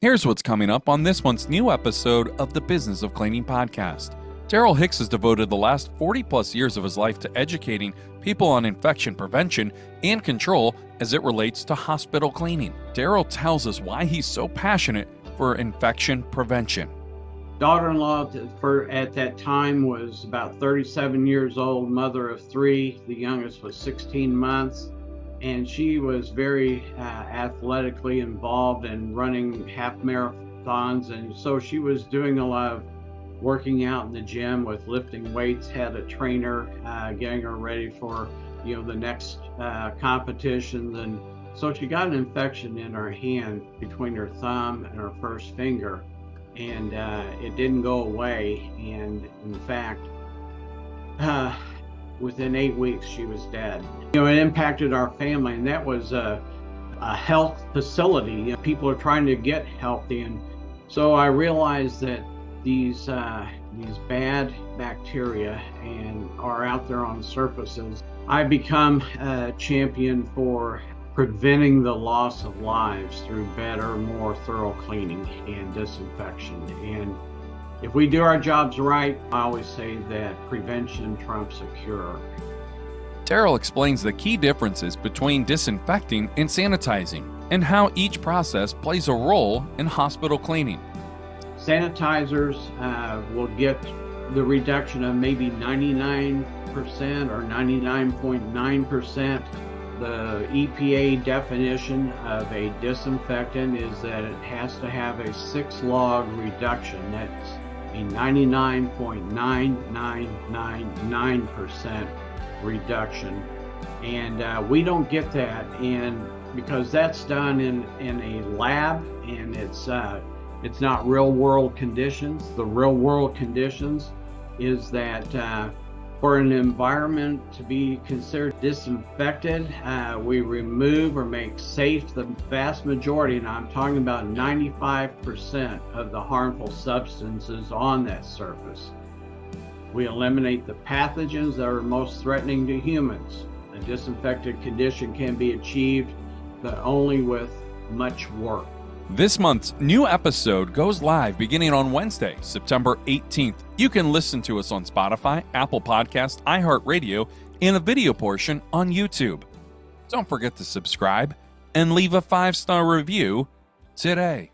Here's what's coming up on this month's new episode of the Business of Cleaning podcast. Darrel Hicks has devoted the last 40-plus years of his life to educating people on infection prevention and control as it relates to hospital cleaning. Darrel tells us why he's so passionate for infection prevention. Daughter-in-law at that time was about 37 years old, mother of three. The youngest was 16 months. And she was very athletically involved in running half marathons. And so she was doing a lot of working out in the gym with lifting weights, had a trainer getting her ready for, the next competitions. And so she got an infection in her hand between her thumb and her first finger. And it didn't go away. And in fact, within 8 weeks, she was dead. It impacted our family, and that was a health facility. People are trying to get healthy, and so I realized that these bad bacteria are out there on surfaces. I become a champion for preventing the loss of lives through better, more thorough cleaning and disinfection. And if we do our jobs right, I always say that prevention trumps a cure. Darrel explains the key differences between disinfecting and sanitizing and how each process plays a role in hospital cleaning. Sanitizers will get the reduction of maybe 99% or 99.9%. The EPA definition of a disinfectant is that it has to have a 6-log reduction. That's a 99.9999% reduction. And we don't get that, and because that's done in a lab, and it's not real world conditions. The real world conditions is that for an environment to be considered disinfected, we remove or make safe the vast majority, and I'm talking about 95% of the harmful substances on that surface. We eliminate the pathogens that are most threatening to humans. A disinfected condition can be achieved, but only with much work. This month's new episode goes live beginning on Wednesday, September 18th. You can listen to us on Spotify, Apple Podcasts, iHeartRadio, and a video portion on YouTube. Don't forget to subscribe and leave a 5-star review today.